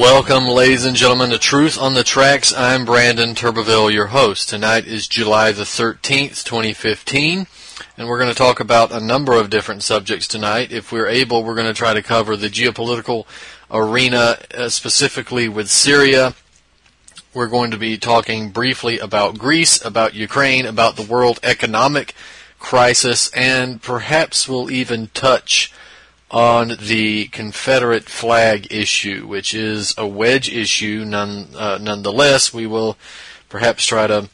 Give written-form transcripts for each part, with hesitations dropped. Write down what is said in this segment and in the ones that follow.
Welcome, ladies and gentlemen, to Truth on the Tracks. I'm Brandon Turbeville, your host. Tonight is July the 13th, 2015, and we're going to talk about a number of different subjects tonight. If we're able, we're going to try to cover the geopolitical arena, specifically with Syria. We're going to be talking briefly about Greece, about Ukraine, about the world economic crisis, and perhaps we'll even touch on the Confederate flag issue, which is a wedge issue nonetheless. We will perhaps try to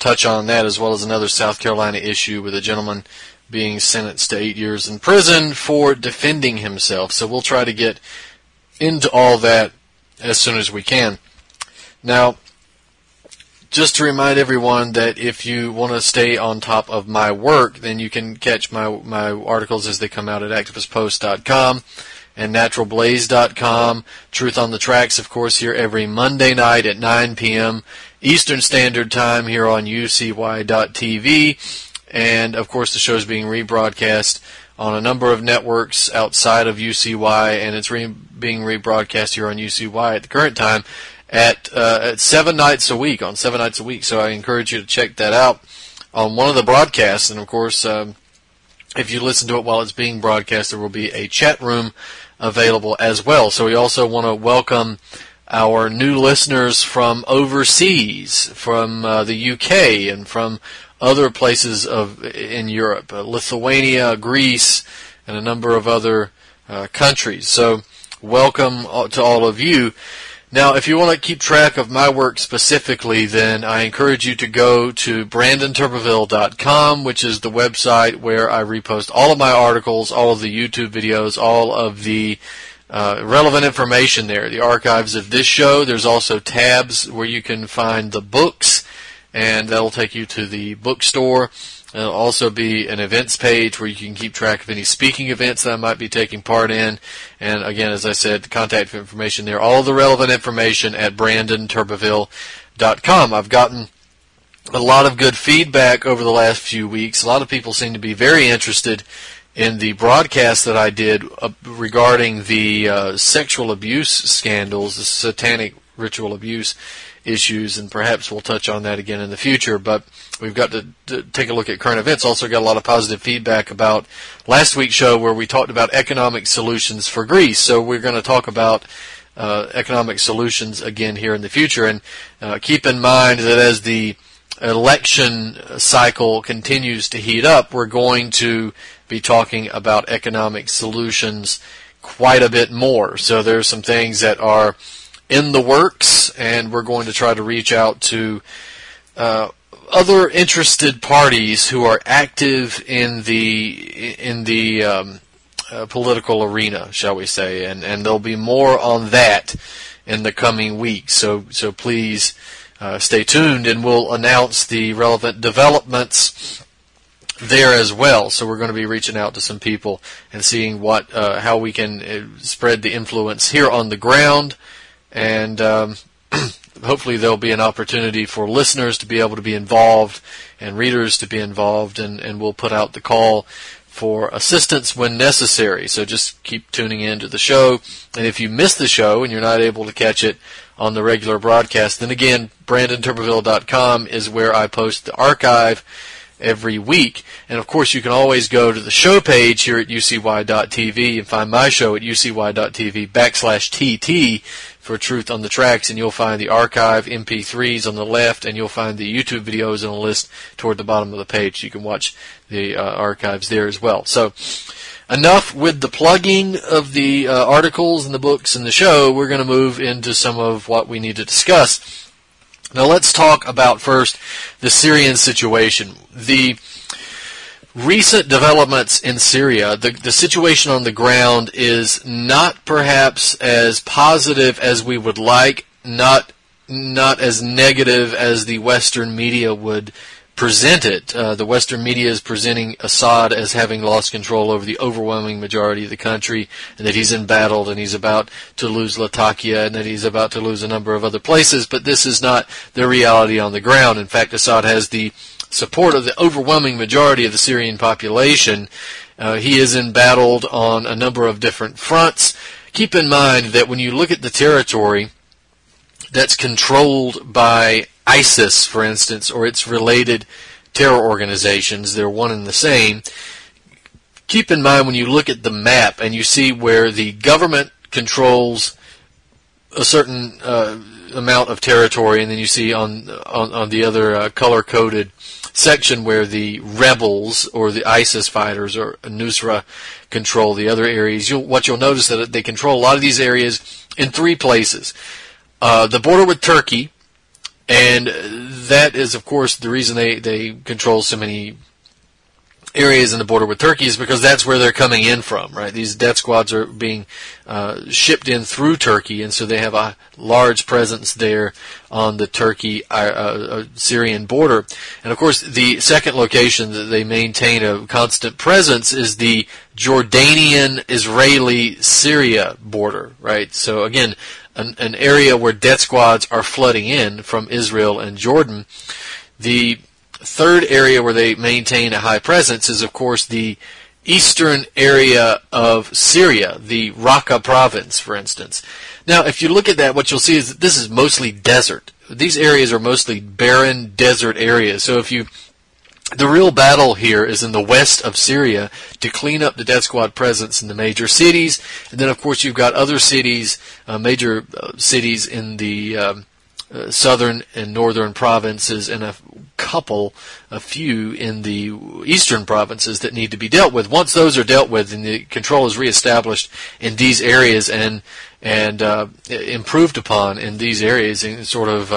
touch on that, as well as another South Carolina issue with a gentleman being sentenced to 8 years in prison for defending himself. So we'll try to get into all that as soon as we can. Now, just to remind everyone that if you want to stay on top of my work, then you can catch my articles as they come out at activistpost.com and naturalblaze.com. Truth on the Tracks, of course, here every Monday night at 9 p.m. Eastern Standard Time here on ucy.tv. And, of course, the show is being rebroadcast on a number of networks outside of UCY, and it's being rebroadcast here on UCY at the current time at 7 nights a week, on 7 nights a week. So I encourage you to check that out on one of the broadcasts. And, of course, if you listen to it while it's being broadcast, there will be a chat room available as well. So we also want to welcome our new listeners from overseas, from the UK and from other places in Europe, Lithuania, Greece, and a number of other countries. So welcome to all of you. Now, if you want to keep track of my work specifically, then I encourage you to go to brandonturbeville.com, which is the website where I repost all of my articles, all of the YouTube videos, all of the relevant information there, the archives of this show. There's also tabs where you can find the books, and that'll take you to the bookstore. There'll also be an events page where you can keep track of any speaking events that I might be taking part in. And again, as I said, contact information there. All the relevant information at brandonturbeville.com. I've gotten a lot of good feedback over the last few weeks. A lot of people seem to be very interested in the broadcast that I did regarding the sexual abuse scandals, the satanic ritual abuse issues, and perhaps we'll touch on that again in the future. But we've got to take a look at current events. Also got a lot of positive feedback about last week's show where we talked about economic solutions for Greece. So we're going to talk about economic solutions again here in the future. And keep in mind that as the election cycle continues to heat up, we're going to be talking about economic solutions quite a bit more. So there's some things that are in the works, and we're going to try to reach out to other interested parties who are active in the political arena, shall we say, and there'll be more on that in the coming weeks. So please stay tuned, and we'll announce the relevant developments there as well. So we're going to be reaching out to some people and seeing how we can spread the influence here on the ground. And hopefully there'll be an opportunity for listeners to be able to be involved and readers to be involved, and we'll put out the call for assistance when necessary. So just keep tuning in to the show. And if you miss the show and you're not able to catch it on the regular broadcast, then again, brandonturbeville.com is where I post the archive every week. And of course, you can always go to the show page here at ucy.tv and find my show at ucy.tv/TT for Truth on the Tracks, and you'll find the archive MP3s on the left, and you'll find the YouTube videos on a list toward the bottom of the page. You can watch the archives there as well. So enough with the plugging of the articles and the books and the show. We're going to move into some of what we need to discuss. Now let's talk about first the Syrian situation. The recent developments in Syria, the situation on the ground is not perhaps as positive as we would like, not as negative as the Western media would present it. The Western media is presenting Assad as having lost control over the overwhelming majority of the country, and that he's embattled, and he's about to lose Latakia, and that he's about to lose a number of other places. But this is not the reality on the ground. In fact, Assad has the support of the overwhelming majority of the Syrian population. He is embattled on a number of different fronts. keep in mind that when you look at the territory that's controlled by ISIS, for instance, or its related terror organizations, they're one and the same. Keep in mind when you look at the map and you see where the government controls a certain amount of territory, and then you see on the other color-coded section where the rebels or the ISIS fighters or Nusra control the other areas. What you'll notice that they control a lot of these areas in three places. The border with Turkey, and that is, of course, the reason they control so many areas in the border with Turkey is because that's where they're coming in from, right? These death squads are being shipped in through Turkey, and so they have a large presence there on the Turkey-Syrian border. And, of course, the second location that they maintain a constant presence is the Jordanian-Israeli-Syria border, right? So, again, an area where death squads are flooding in from Israel and Jordan. The third area where they maintain a high presence is, of course, the eastern area of Syria, the Raqqa province, for instance. Now, if you look at that, what you'll see is that this is mostly desert. These areas are mostly barren desert areas. So the real battle here is in the west of Syria to clean up the death squad presence in the major cities. And then, of course, you've got other cities, major cities in the southern and northern provinces, and a few in the eastern provinces that need to be dealt with. Once those are dealt with and the control is reestablished in these areas and improved upon in these areas and sort of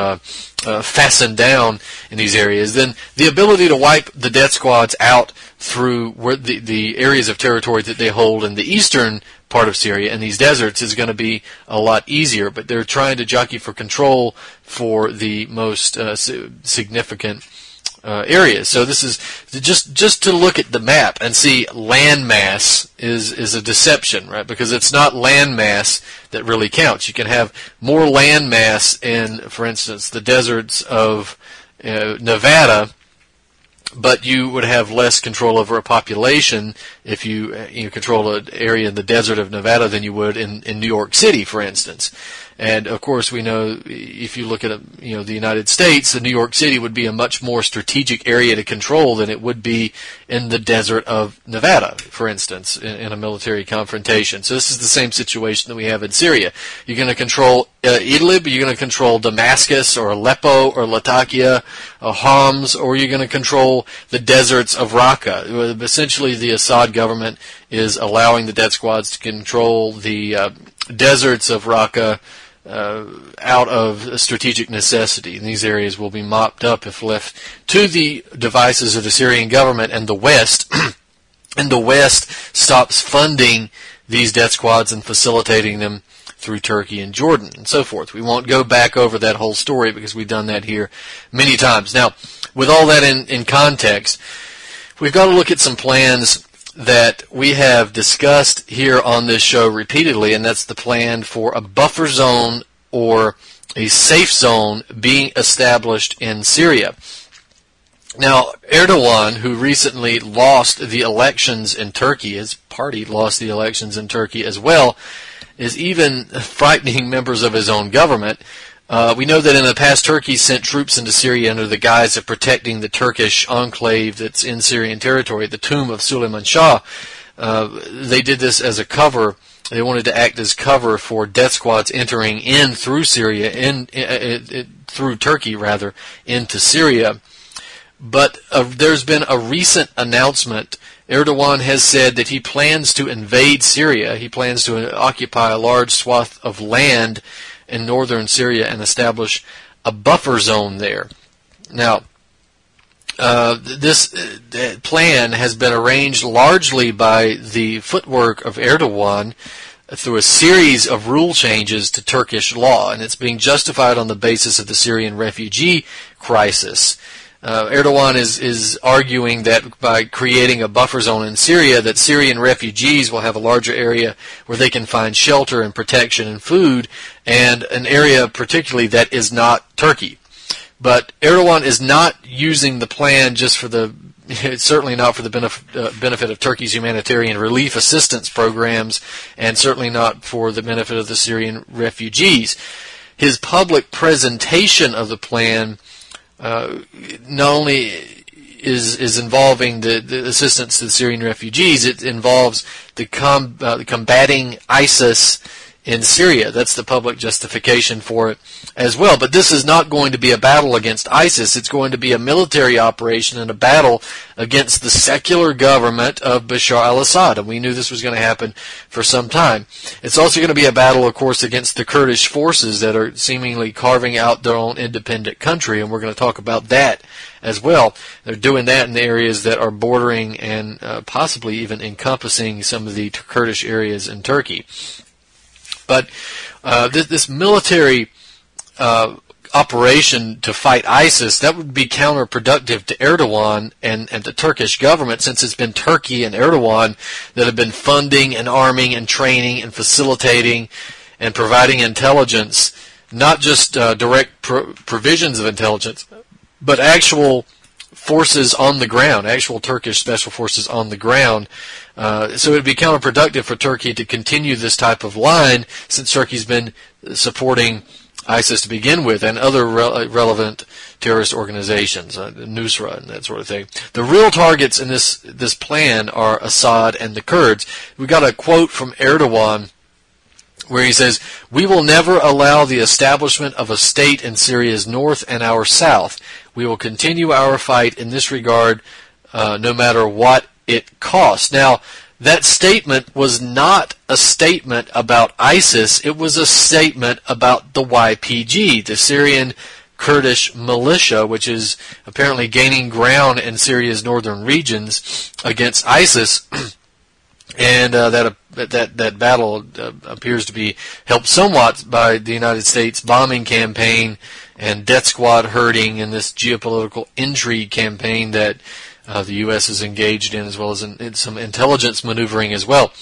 fastened down in these areas, then the ability to wipe the death squads out through where the areas of territory that they hold in the eastern part of Syria and these deserts is going to be a lot easier. But they're trying to jockey for control for the most significant areas. So this is just to look at the map and see landmass is a deception, right? Because it's not landmass that really counts. You can have more landmass in, for instance, the deserts of Nevada, but you would have less control over a population if you control an area in the desert of Nevada than you would in New York City, for instance. And of course, we know if you look at the United States, New York City would be a much more strategic area to control than it would be in the desert of Nevada, for instance, in a military confrontation. So this is the same situation that we have in Syria. You're going to control Idlib, you're going to control Damascus or Aleppo or Latakia or Homs, or you're going to control the deserts of Raqqa. Essentially, the Assad government is allowing the death squads to control the deserts of Raqqa out of strategic necessity. And these areas will be mopped up if left to the devices of the Syrian government, and the West and the West stops funding these death squads and facilitating them through Turkey and Jordan and so forth. We won't go back over that whole story because we've done that here many times. Now, with all that in context, we've got to look at some plans that we have discussed here on this show repeatedly, and that's the plan for a buffer zone or a safe zone being established in Syria. Now, Erdogan, who recently lost the elections in Turkey, his party lost the elections in Turkey as well, is even frightening members of his own government. We know that in the past, Turkey sent troops into Syria under the guise of protecting the Turkish enclave that's in Syrian territory, the tomb of Suleiman Shah. They did this as a cover. They wanted to act as cover for death squads entering in through Syria, through Turkey rather, into Syria. But there's been a recent announcement. Erdogan has said that he plans to invade Syria. He plans to occupy a large swath of land in northern Syria and establish a buffer zone there. Now, this plan has been arranged largely by the footwork of Erdogan through a series of rule changes to Turkish law, and it's being justified on the basis of the Syrian refugee crisis. Erdogan is arguing that by creating a buffer zone in Syria, that Syrian refugees will have a larger area where they can find shelter and protection and food, and an area particularly that is not Turkey. But Erdogan is not using the plan just for the it's certainly not for the benefit of Turkey's humanitarian relief assistance programs, and certainly not for the benefit of the Syrian refugees. His public presentation of the plan not only is involving the assistance to the Syrian refugees, it involves the combating ISIS in Syria. That's the public justification for it as well. But this is not going to be a battle against ISIS. It's going to be a military operation and a battle against the secular government of Bashar al-Assad. And we knew this was going to happen for some time. It's also going to be a battle, of course, against the Kurdish forces that are seemingly carving out their own independent country. And we're going to talk about that as well. They're doing that in the areas that are bordering and possibly even encompassing some of the Kurdish areas in Turkey. But this military operation to fight ISIS, that would be counterproductive to Erdogan and the Turkish government, since it's been Turkey and Erdogan that have been funding and arming and training and facilitating and providing intelligence, not just direct provisions of intelligence, but actual forces on the ground, actual Turkish special forces on the ground. So it would be counterproductive for Turkey to continue this type of line, since Turkey's been supporting ISIS to begin with and other relevant terrorist organizations, Nusra and that sort of thing. The real targets in this plan are Assad and the Kurds. We got a quote from Erdogan where he says, "We will never allow the establishment of a state in Syria's north and our south. We will continue our fight in this regard no matter what it costs." Now, that statement was not a statement about ISIS. It was a statement about the YPG, the Syrian Kurdish militia, which is apparently gaining ground in Syria's northern regions against ISIS. And that battle appears to be helped somewhat by the United States bombing campaign and death squad herding and this geopolitical intrigue campaign that the U.S. is engaged in, as well as in some intelligence maneuvering as well.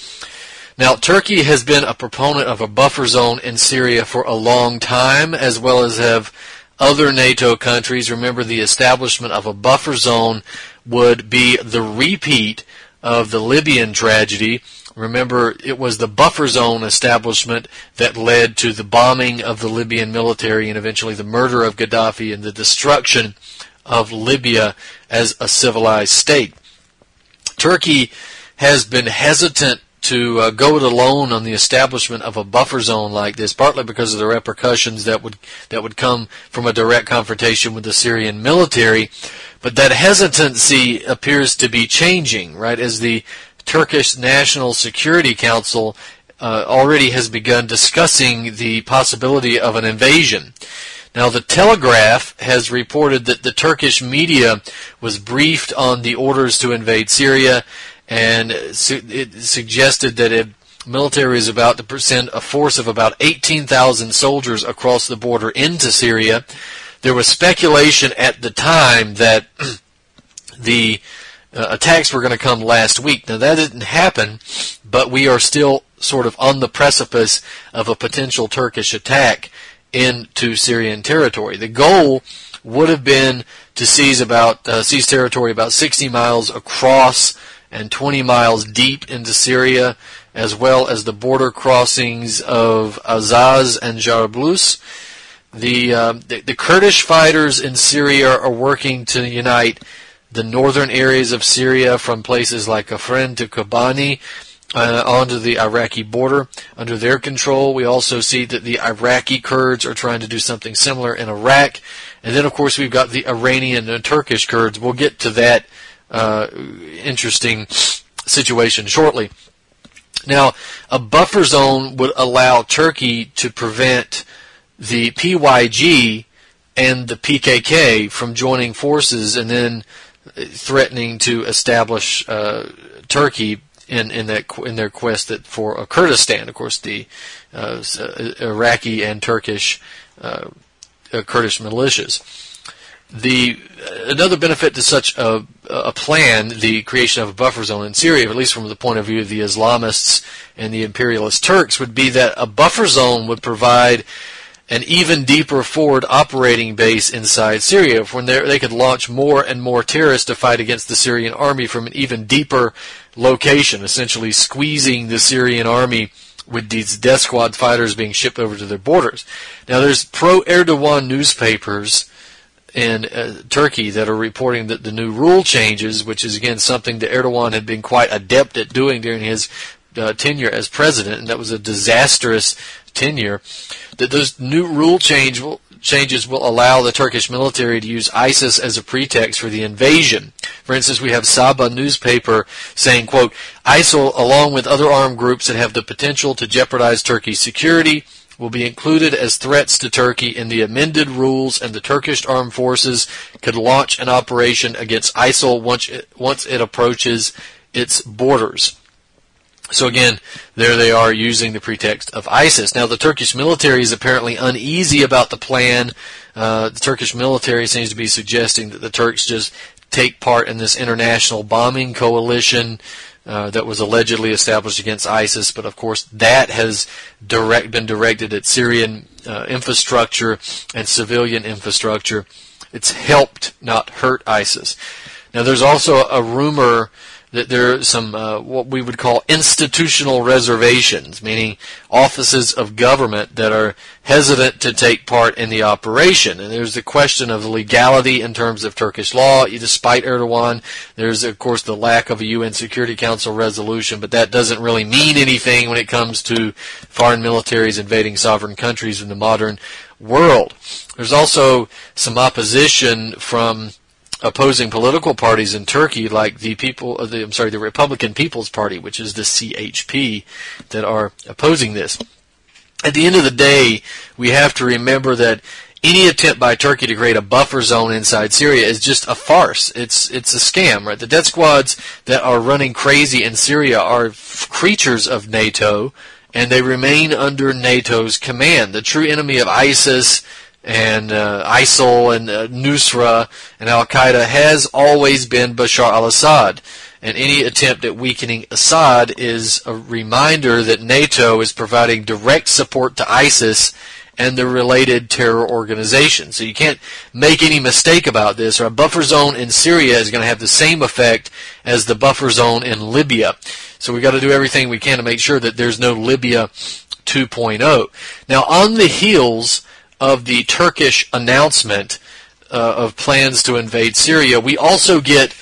Now, Turkey has been a proponent of a buffer zone in Syria for a long time, as well as have other NATO countries. Remember, the establishment of a buffer zone would be the repeat of the Libyan tragedy. Remember, it was the buffer zone establishment that led to the bombing of the Libyan military and eventually the murder of Gaddafi and the destruction of Libya as a civilized state. Turkey has been hesitant to go it alone on the establishment of a buffer zone like this, partly because of the repercussions that would come from a direct confrontation with the Syrian military. But that hesitancy appears to be changing, right, as the Turkish National Security Council already has begun discussing the possibility of an invasion. Now, the Telegraph has reported that the Turkish media was briefed on the orders to invade Syria, and it suggested that the military is about to send a force of about 18,000 soldiers across the border into Syria. There was speculation at the time that the attacks were going to come last week. Now, that didn't happen, but we are still sort of on the precipice of a potential Turkish attack into Syrian territory. The goal would have been to seize territory about 60 miles across and 20 miles deep into Syria, as well as the border crossings of Azaz and Jarablus. The Kurdish fighters in Syria are working to unite the northern areas of Syria from places like Afrin to Kobani onto the Iraqi border under their control. We also see that the Iraqi Kurds are trying to do something similar in Iraq. And then, of course, we've got the Iranian and Turkish Kurds. We'll get to that interesting situation shortly. Now, a buffer zone would allow Turkey to prevent the PYG and the PKK from joining forces and then threatening to establish Turkey in their quest for a Kurdistan. Of course, the Iraqi and Turkish Kurdish militias. Another benefit to such a plan, the creation of a buffer zone in Syria, at least from the point of view of the Islamists and the imperialist Turks, would be that a buffer zone would provide an even deeper forward operating base inside Syria, when they could launch more and more terrorists to fight against the Syrian army from an even deeper location, essentially squeezing the Syrian army with these death squad fighters being shipped over to their borders. Now, there's pro-Erdogan newspapers in Turkey that are reporting that the new rule changes, which is again something that Erdogan had been quite adept at doing during his tenure as president, and that was a disastrous tenure, that those new rule changes will allow the Turkish military to use ISIS as a pretext for the invasion. For instance, we have Sabah newspaper saying, quote, ISIL, along with other armed groups that have the potential to jeopardize Turkey's security, will be included as threats to Turkey in the amended rules, and the Turkish armed forces could launch an operation against ISIL once it approaches its borders. So again, there they are using the pretext of ISIS. Now, the Turkish military is apparently uneasy about the plan. The Turkish military seems to be suggesting that the Turks just take part in this international bombing coalition that was allegedly established against ISIS. But of course, that has been directed at Syrian infrastructure and civilian infrastructure. It's helped, not hurt ISIS. Now, there's also a rumor that there are some what we would call institutional reservations, meaning offices of government that are hesitant to take part in the operation. And there's the question of legality in terms of Turkish law. Despite Erdogan, there's, of course, the lack of a UN Security Council resolution, but that doesn't really mean anything when it comes to foreign militaries invading sovereign countries in the modern world. There's also some opposition from opposing political parties in Turkey, like the Republican People's Party, which is the CHP, that are opposing this. At the end of the day, we have to remember that any attempt by Turkey to create a buffer zone inside Syria is just a farce. It's a scam, right? The death squads that are running crazy in Syria are creatures of NATO, and they remain under NATO's command. The true enemy of ISIS and ISIL and Nusra and Al-Qaeda has always been Bashar al-Assad. And any attempt at weakening Assad is a reminder that NATO is providing direct support to ISIS and the related terror organizations. So you can't make any mistake about this. A buffer zone in Syria is going to have the same effect as the buffer zone in Libya. So we've got to do everything we can to make sure that there's no Libya 2.0. Now, on the heels of the Turkish announcement of plans to invade Syria, we also get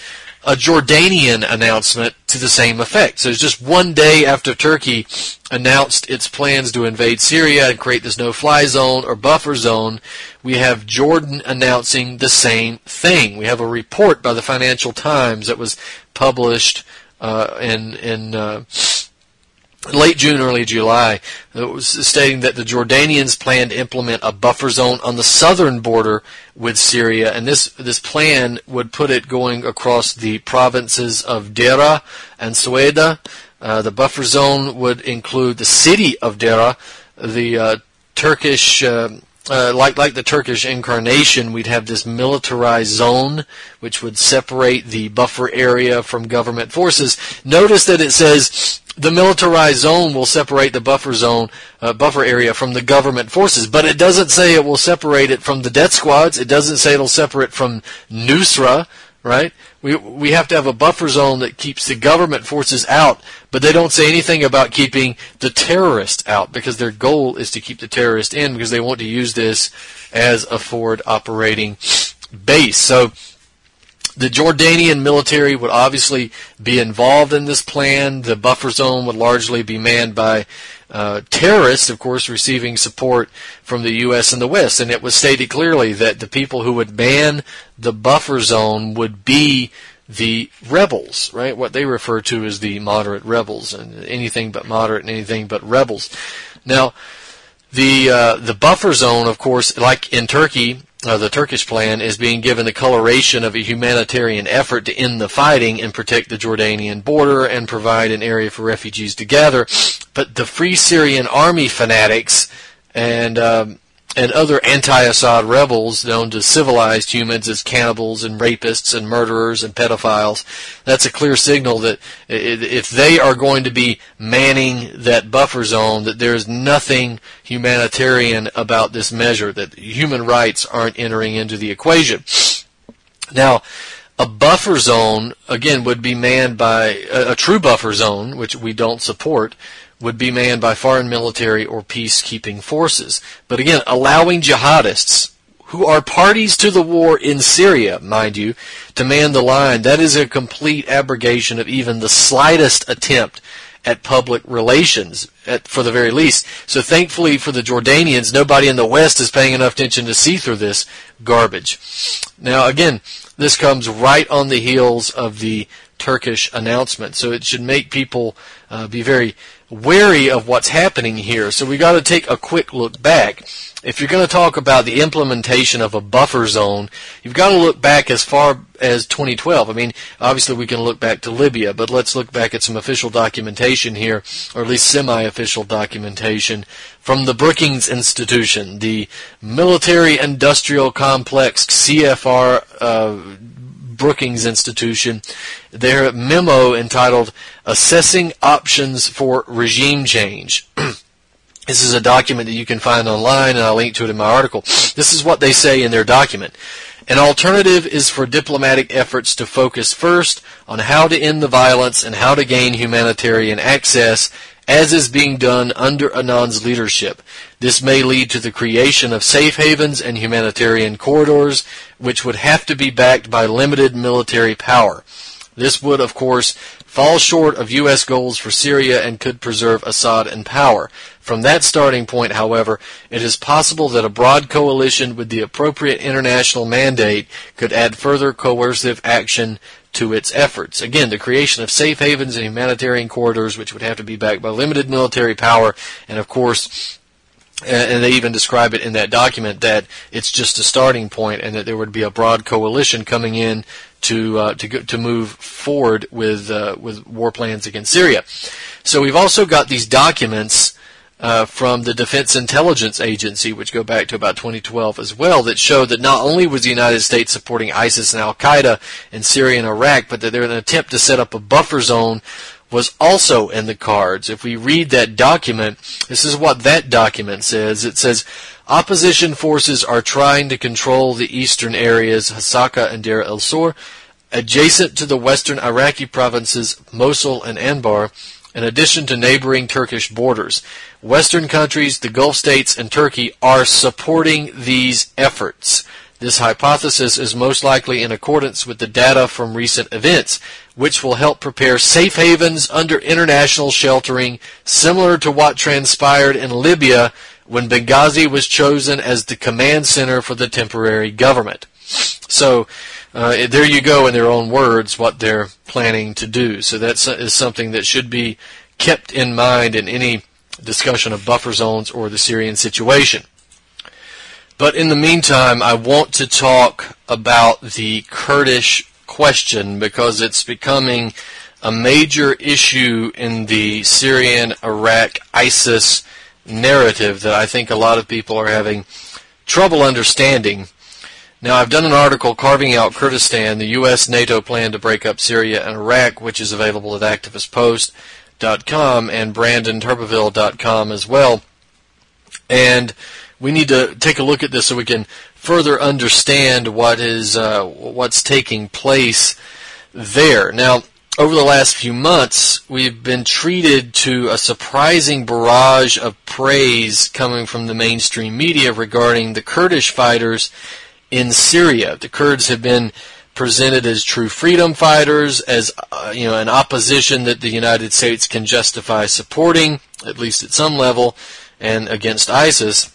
a Jordanian announcement to the same effect. So it's just one day after Turkey announced its plans to invade Syria and create this no-fly zone or buffer zone, we have Jordan announcing the same thing. We have a report by the Financial Times that was published in late June, early July, that was stating that the Jordanians plan to implement a buffer zone on the southern border with Syria, and this plan would put it going across the provinces of Deraa and Sueda. The buffer zone would include the city of Deraa, the Turkish. Like the Turkish incarnation, we'd have this militarized zone which would separate the buffer area from government forces. Notice that it says the militarized zone will separate the buffer area from the government forces, but it doesn't say it will separate it from the death squads. It doesn't say it'll separate from Nusra, right? We have to have a buffer zone that keeps the government forces out, but they don't say anything about keeping the terrorists out, because their goal is to keep the terrorists in, because they want to use this as a forward operating base. So the Jordanian military would obviously be involved in this plan. The buffer zone would largely be manned by terrorists, of course, receiving support from the U.S. and the West. And it was stated clearly that the people who would man the buffer zone would be the rebels, right? What they refer to as the moderate rebels, and anything but moderate and anything but rebels. Now, the buffer zone, of course, like in Turkey, the Turkish plan is being given the coloration of a humanitarian effort to end the fighting and protect the Jordanian border and provide an area for refugees to gather. But the Free Syrian Army fanatics and and other anti-Assad rebels known to civilized humans as cannibals and rapists and murderers and pedophiles. That's a clear signal that if they are going to be manning that buffer zone, that there's nothing humanitarian about this measure, that human rights aren't entering into the equation. Now, a buffer zone, again, would be manned by a true buffer zone, which we don't support, would be manned by foreign military or peacekeeping forces. But again, allowing jihadists, who are parties to the war in Syria, mind you, to man the line, that is a complete abrogation of even the slightest attempt at public relations, for the very least. So thankfully for the Jordanians, nobody in the West is paying enough attention to see through this garbage. Now again, this comes right on the heels of the Turkish announcement, so it should make people be very wary of what's happening here. So we got to take a quick look back. If you're going to talk about the implementation of a buffer zone, you've got to look back as far as 2012. I mean, obviously we can look back to Libya, but let's look back at some official documentation here, or at least semi-official documentation from the Brookings Institution, the Military Industrial Complex, CFR Brookings Institution, their memo entitled Assessing Options for Regime Change. This is a document that you can find online, and I'll link to it in my article. This is what they say in their document. An alternative is for diplomatic efforts to focus first on how to end the violence and how to gain humanitarian access, as is being done under Annan's leadership. This may lead to the creation of safe havens and humanitarian corridors, which would have to be backed by limited military power. This would, of course, fall short of U.S. goals for Syria and could preserve Assad in power. From that starting point, however, it is possible that a broad coalition with the appropriate international mandate could add further coercive action to its efforts. Again, the creation of safe havens and humanitarian corridors, which would have to be backed by limited military power, and of course, and they even describe it in that document that it's just a starting point, and that there would be a broad coalition coming in to move forward with war plans against Syria. So we've also got these documents from the Defense Intelligence Agency, which go back to about 2012 as well, that showed that not only was the United States supporting ISIS and Al-Qaeda in Syria and Iraq, but that there was an attempt to set up a buffer zone was also in the cards. If we read that document, this is what that document says. It says, opposition forces are trying to control the eastern areas, Hasaka and Deir el-Zor, adjacent to the western Iraqi provinces, Mosul and Anbar, in addition to neighboring Turkish borders. Western countries, the Gulf states, and Turkey are supporting these efforts. This hypothesis is most likely in accordance with the data from recent events, which will help prepare safe havens under international sheltering, similar to what transpired in Libya when Benghazi was chosen as the command center for the temporary government. So there you go, in their own words, what they're planning to do. So that is something that should be kept in mind in any discussion of buffer zones or the Syrian situation. But in the meantime, I want to talk about the Kurdish question, because it's becoming a major issue in the Syrian-Iraq ISIS narrative that I think a lot of people are having trouble understanding. Now, I've done an article carving out Kurdistan, the U.S.-NATO plan to break up Syria and Iraq, which is available at activistpost.com and BrandonTurbeville.com as well. And we need to take a look at this so we can further understand what's taking place there. Now, over the last few months, we've been treated to a surprising barrage of praise coming from the mainstream media regarding the Kurdish fighters in Syria. The Kurds have been presented as true freedom fighters, as an opposition that the United States can justify supporting, at least at some level, and against ISIS.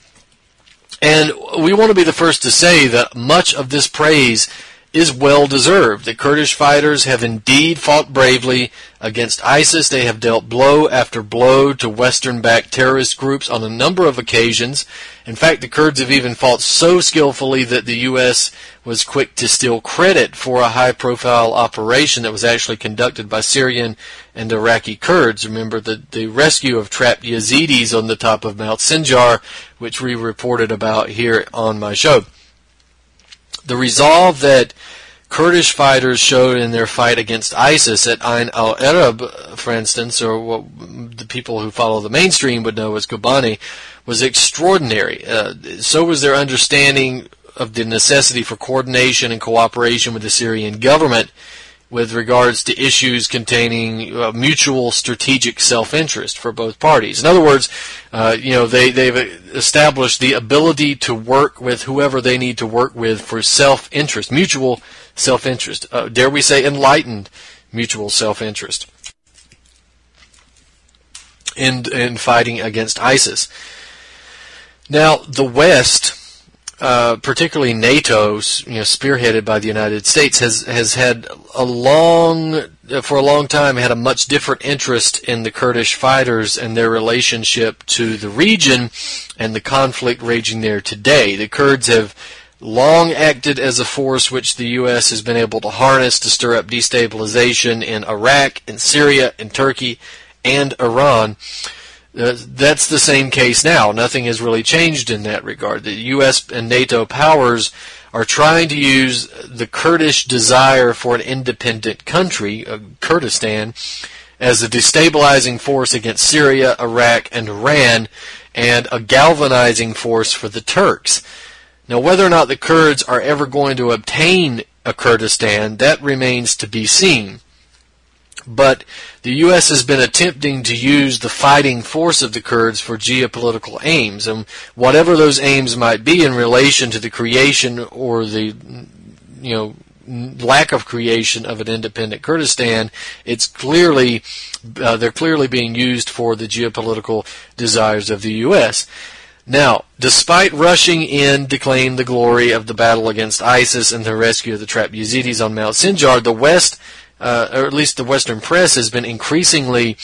And we want to be the first to say that much of this praise is well deserved. The Kurdish fighters have indeed fought bravely against ISIS. They have dealt blow after blow to Western-backed terrorist groups on a number of occasions. In fact, the Kurds have even fought so skillfully that the U.S. was quick to steal credit for a high-profile operation that was actually conducted by Syrian and Iraqi Kurds. Remember the rescue of trapped Yazidis on the top of Mount Sinjar, which we reported about here on my show. The resolve that Kurdish fighters showed in their fight against ISIS at Ain al-Arab, for instance, or what the people who follow the mainstream would know as Kobani, was extraordinary. So was their understanding of the necessity for coordination and cooperation with the Syrian government with regards to issues containing mutual strategic self-interest for both parties. In other words, they've established the ability to work with whoever they need to work with for self-interest, mutual self-interest. Dare we say enlightened mutual self-interest in fighting against ISIS. Now, the West, particularly NATO, spearheaded by the United States, has had for a long time had a much different interest in the Kurdish fighters and their relationship to the region and the conflict raging there today. The Kurds have long acted as a force which the U.S. has been able to harness to stir up destabilization in Iraq, in Syria, in Turkey, and Iran. That's the same case now. Nothing has really changed in that regard. The U.S. and NATO powers are trying to use the Kurdish desire for an independent country, Kurdistan, as a destabilizing force against Syria, Iraq, and Iran, and a galvanizing force for the Turks. Now, whether or not the Kurds are ever going to obtain a Kurdistan, that remains to be seen. But the U.S. has been attempting to use the fighting force of the Kurds for geopolitical aims, and whatever those aims might be in relation to the creation or the lack of creation of an independent Kurdistan, it's clearly they're clearly being used for the geopolitical desires of the U.S. Now, despite rushing in to claim the glory of the battle against ISIS and the rescue of the trapped Yazidis on Mount Sinjar, the West, or at least the Western press, has been increasingly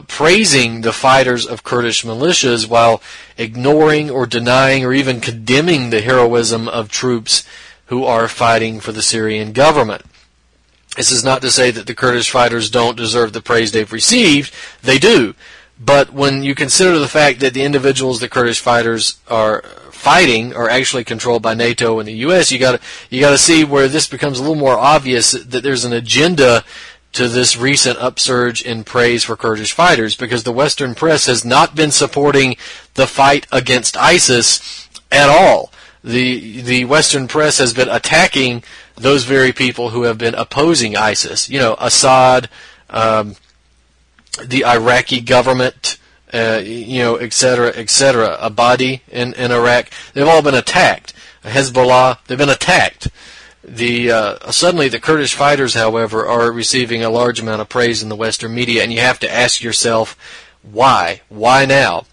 praising the fighters of Kurdish militias while ignoring or denying or even condemning the heroism of troops who are fighting for the Syrian government. This is not to say that the Kurdish fighters don't deserve the praise they've received. They do. But when you consider the fact that the individuals the Kurdish fighters are fighting are actually controlled by NATO and the U.S., you got to see where this becomes a little more obvious that there's an agenda to this recent upsurge in praise for Kurdish fighters, because the Western press has not been supporting the fight against ISIS at all. The Western press has been attacking those very people who have been opposing ISIS. Assad, the Iraqi government, et cetera, Abadi in Iraq, they've all been attacked. Hezbollah, they've been attacked. Suddenly the Kurdish fighters, however, are receiving a large amount of praise in the Western media, and you have to ask yourself, why? Why now?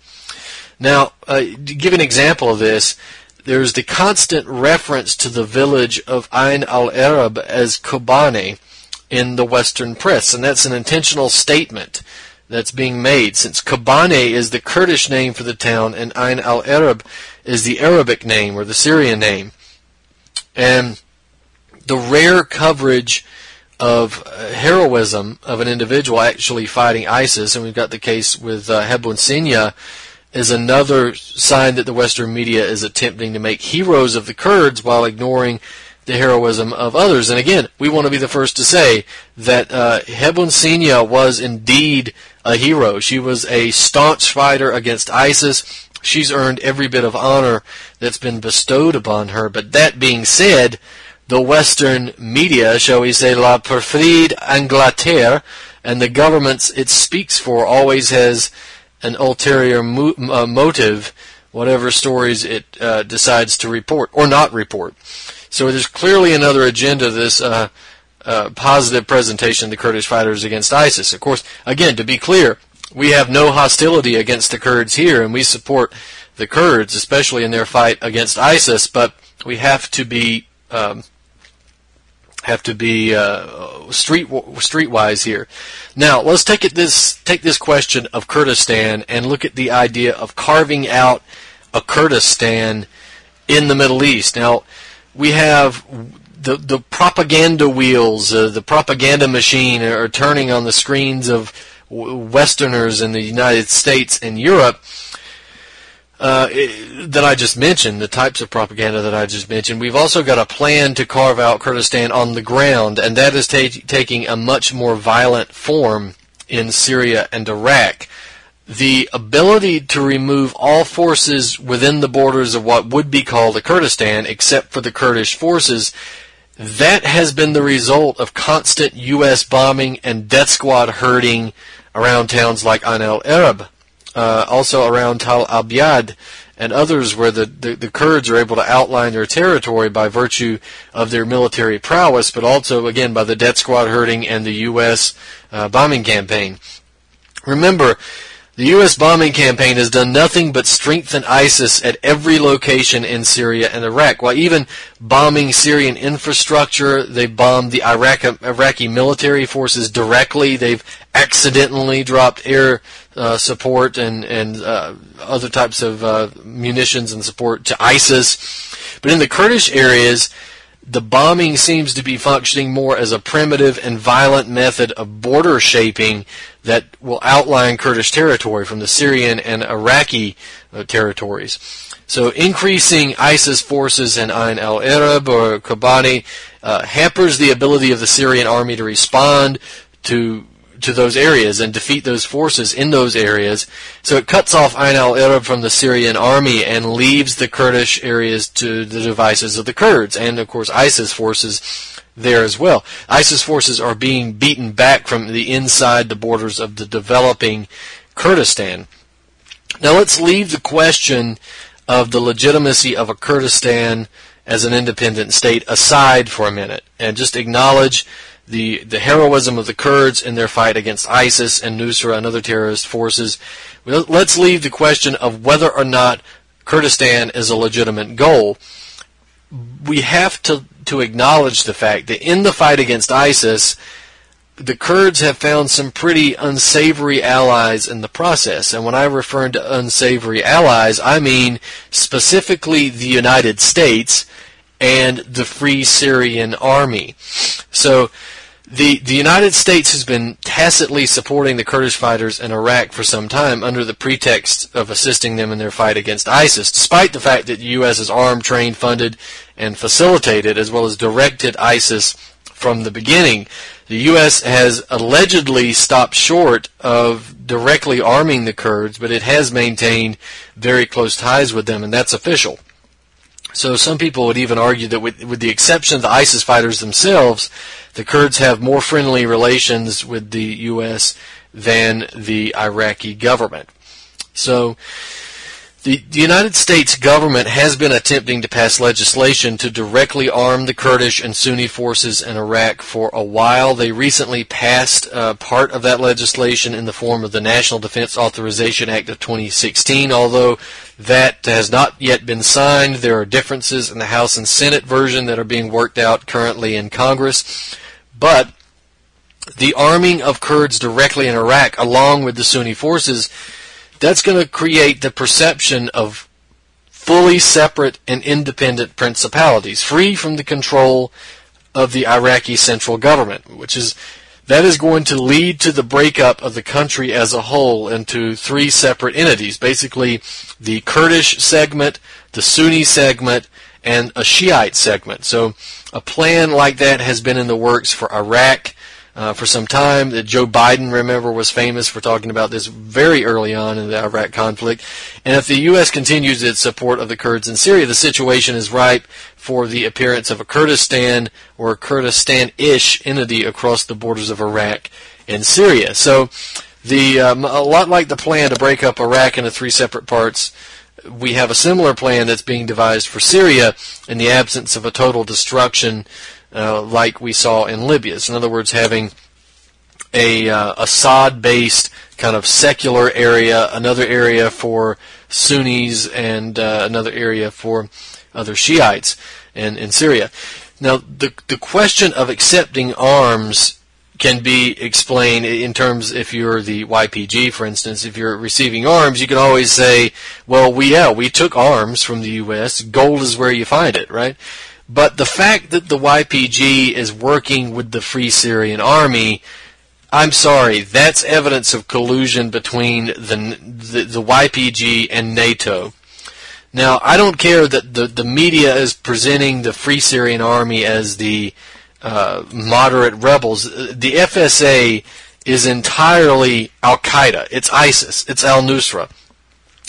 Now, to give an example of this, there's the constant reference to the village of Ain al-Arab as Kobani in the Western press, and that's an intentional statement that's being made, since Kobani is the Kurdish name for the town and Ain al-Arab is the Arabic name or the Syrian name. And the rare coverage of heroism of an individual actually fighting ISIS, and we've got the case with Hebron Sinya, is another sign that the Western media is attempting to make heroes of the Kurds while ignoring the heroism of others. And again, we want to be the first to say that Hebron Sinya was indeed a hero. She was a staunch fighter against ISIS. She's earned every bit of honor that's been bestowed upon her. But that being said, the Western media, shall we say, la perfide Angleterre, and the governments it speaks for always has an ulterior motive, whatever stories it decides to report or not report. So there's clearly another agenda, this positive presentation of the Kurdish fighters against ISIS. Of course, again, to be clear, we have no hostility against the Kurds here, and we support the Kurds, especially in their fight against ISIS, but we have to be streetwise here. Now, let's take this question of Kurdistan and look at the idea of carving out a Kurdistan in the Middle East. Now, we have the propaganda wheels, the propaganda machine are turning on the screens of Westerners in the United States and Europe that I just mentioned, the types of propaganda that I just mentioned. We've also got a plan to carve out Kurdistan on the ground, and that is taking a much more violent form in Syria and Iraq. The ability to remove all forces within the borders of what would be called a Kurdistan, except for the Kurdish forces, that has been the result of constant U.S. bombing and death squad herding around towns like Ain al-Arab, also around Tal Abyad and others where the Kurds are able to outline their territory by virtue of their military prowess, but also, again, by the death squad herding and the U.S. Bombing campaign. Remember, the U.S. bombing campaign has done nothing but strengthen ISIS at every location in Syria and Iraq. While even bombing Syrian infrastructure, they bombed the Iraqi military forces directly. They've accidentally dropped air support and other types of munitions and support to ISIS. But in the Kurdish areas, the bombing seems to be functioning more as a primitive and violent method of border shaping that will outline Kurdish territory from the Syrian and Iraqi territories. So increasing ISIS forces in Ain al-Arab or Kobani hampers the ability of the Syrian army to respond to those areas and defeat those forces in those areas. So it cuts off Ain al-Arab from the Syrian army and leaves the Kurdish areas to the devices of the Kurds and, of course, ISIS forces there as well. ISIS forces are being beaten back from the inside the borders of the developing Kurdistan. Now let's leave the question of the legitimacy of a Kurdistan as an independent state aside for a minute and just acknowledge the heroism of the Kurds in their fight against ISIS and Nusra and other terrorist forces. Let's leave the question of whether or not Kurdistan is a legitimate goal. We have to acknowledge the fact that in the fight against ISIS, the Kurds have found some pretty unsavory allies in the process. And when I refer to unsavory allies, I mean specifically the United States and the Free Syrian Army. So the United States has been tacitly supporting the Kurdish fighters in Iraq for some time under the pretext of assisting them in their fight against ISIS, despite the fact that the U.S. has armed, trained, funded, and facilitated, as well as directed ISIS from the beginning. The U.S. has allegedly stopped short of directly arming the Kurds, but it has maintained very close ties with them, and that's official. So some people would even argue that with the exception of the ISIS fighters themselves, the Kurds have more friendly relations with the U.S. than the Iraqi government. So the United States government has been attempting to pass legislation to directly arm the Kurdish and Sunni forces in Iraq for a while. They recently passed part of that legislation in the form of the National Defense Authorization Act of 2016, although that has not yet been signed. There are differences in the House and Senate version that are being worked out currently in Congress. But the arming of Kurds directly in Iraq, along with the Sunni forces, that's going to create the perception of fully separate and independent principalities, free from the control of the Iraqi central government, that is going to lead to the breakup of the country as a whole into three separate entities, basically the Kurdish segment, the Sunni segment, and a Shiite segment. So a plan like that has been in the works for Iraq for some time. That Joe Biden, remember, was famous for talking about this very early on in the Iraq conflict. And if the U.S. continues its support of the Kurds in Syria, the situation is ripe for the appearance of a Kurdistan or a Kurdistan-ish entity across the borders of Iraq and Syria. So a lot like the plan to break up Iraq into three separate parts, we have a similar plan that's being devised for Syria in the absence of a total destruction like we saw in Libya. So in other words, having a Assad-based kind of secular area, another area for Sunnis, and another area for other Shiites. in Syria. Now, the question of accepting arms can be explained in terms, if you're the YPG, for instance, if you're receiving arms, you can always say, well, we took arms from the U.S. Gold is where you find it, right? But the fact that the YPG is working with the Free Syrian Army, I'm sorry, that's evidence of collusion between the YPG and NATO. Now, I don't care that the media is presenting the Free Syrian Army as the moderate rebels. The FSA is entirely Al-Qaeda. It's ISIS. It's al-Nusra.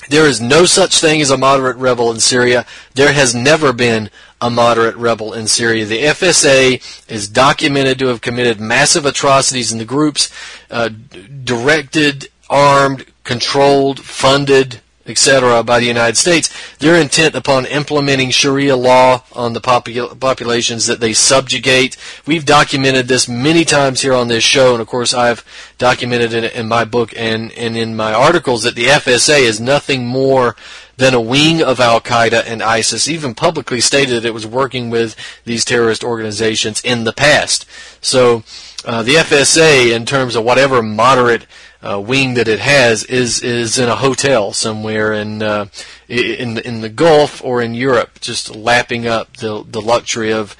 There is no such thing as a moderate rebel in Syria. There has never been a moderate rebel in Syria. The FSA is documented to have committed massive atrocities in the groups, directed, armed, controlled, funded, etc. by the United States. They're intent upon implementing Sharia law on the populations that they subjugate. We've documented this many times here on this show, and of course I've documented it in my book and in my articles that the FSA is nothing more than a wing of Al-Qaeda and ISIS, even publicly stated that it was working with these terrorist organizations in the past. So the FSA, in terms of whatever moderate wing that it has, is in a hotel somewhere in the Gulf or in Europe, just lapping up the luxury of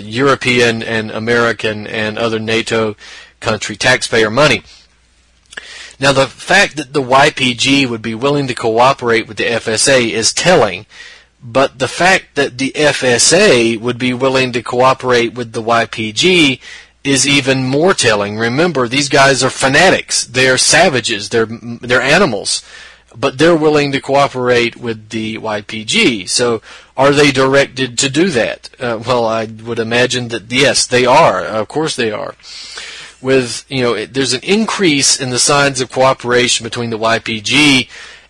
European and American and other NATO country taxpayer money. Now, the fact that the YPG would be willing to cooperate with the FSA is telling, but the fact that the FSA would be willing to cooperate with the YPG is even more telling. Remember, these guys are fanatics. They're savages. They're animals. But they're willing to cooperate with the YPG. So are they directed to do that? Well, I would imagine that, yes, they are. Of course they are. There's an increase in the signs of cooperation between the YPG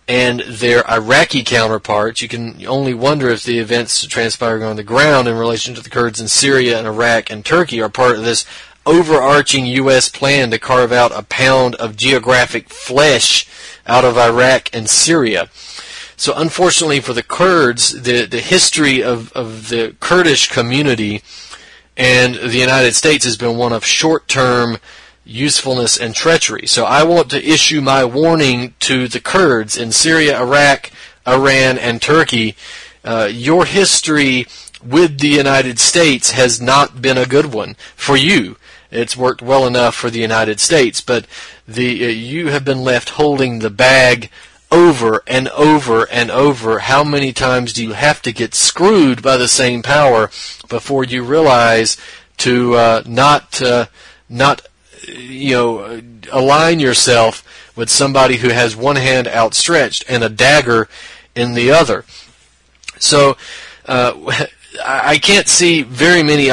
and their Iraqi counterparts. You can only wonder if the events transpiring on the ground in relation to the Kurds in Syria and Iraq and Turkey are part of this overarching U.S. plan to carve out a pound of geographic flesh out of Iraq and Syria. So unfortunately for the Kurds, the history of the Kurdish community and the United States has been one of short-term usefulness and treachery. So I want to issue my warning to the Kurds in Syria, Iraq, Iran, and Turkey. Your history with the United States has not been a good one for you. It's worked well enough for the United States, but you have been left holding the bag over and over and over. How many times do you have to get screwed by the same power before you realize to not align yourself with somebody who has one hand outstretched and a dagger in the other? So I can't see very many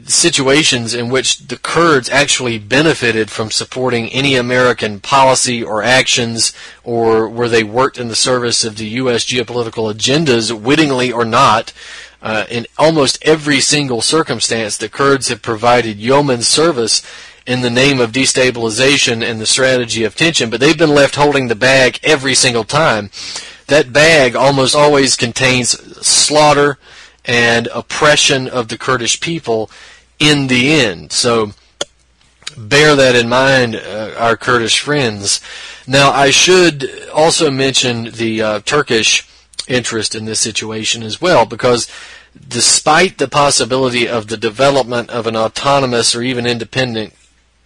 situations in which the Kurds actually benefited from supporting any American policy or actions, or where they worked in the service of the U.S. geopolitical agendas, wittingly or not. In almost every single circumstance, the Kurds have provided yeoman service in the name of destabilization and the strategy of tension, but they've been left holding the bag every single time. That bag almost always contains slaughter and oppression of the Kurdish people in the end. So bear that in mind, our Kurdish friends. Now, I should also mention the Turkish interest in this situation as well, because despite the possibility of the development of an autonomous or even independent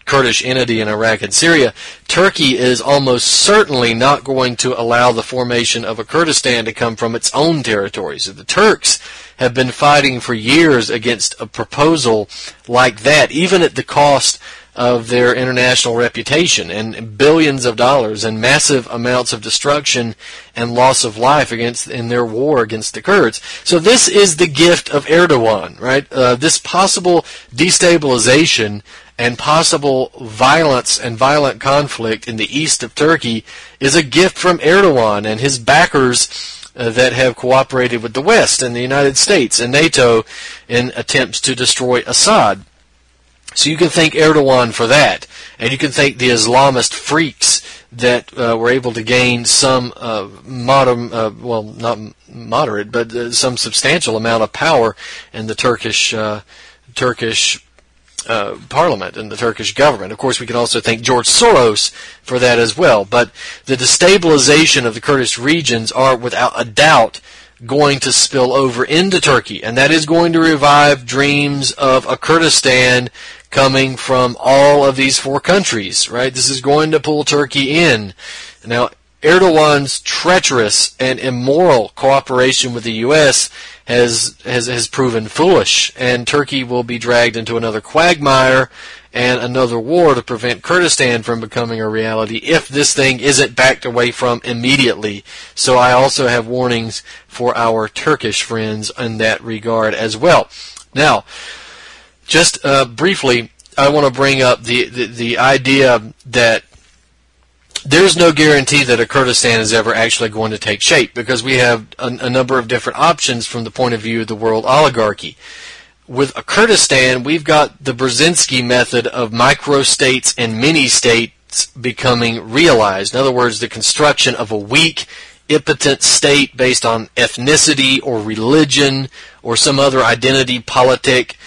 Kurdish entity in Iraq and Syria, Turkey is almost certainly not going to allow the formation of a Kurdistan to come from its own territories. The Turks have been fighting for years against a proposal like that, even at the cost of their international reputation and billions of dollars and massive amounts of destruction and loss of life in their war against the Kurds. So this is the gift of Erdogan, right? This possible destabilization and possible violence and violent conflict in the east of Turkey is a gift from Erdogan and his backers that have cooperated with the West and the United States and NATO in attempts to destroy Assad. So you can thank Erdogan for that, and you can thank the Islamist freaks that were able to gain some not moderate, but some substantial amount of power in the Turkish parliament and the Turkish government. Of course, we can also thank George Soros for that as well. But the destabilization of the Kurdish regions are without a doubt going to spill over into Turkey, and that is going to revive dreams of a Kurdistan coming from all of these four countries, right? This is going to pull Turkey in. Now, Erdogan's treacherous and immoral cooperation with the U.S. has proven foolish, and Turkey will be dragged into another quagmire and another war to prevent Kurdistan from becoming a reality if this thing isn't backed away from immediately. So I also have warnings for our Turkish friends in that regard as well. Now, just briefly, I want to bring up the idea that there's no guarantee that a Kurdistan is ever actually going to take shape, because we have a number of different options from the point of view of the world oligarchy. With a Kurdistan, we've got the Brzezinski method of microstates and mini-states becoming realized. In other words, the construction of a weak, impotent state based on ethnicity or religion or some other identity politic,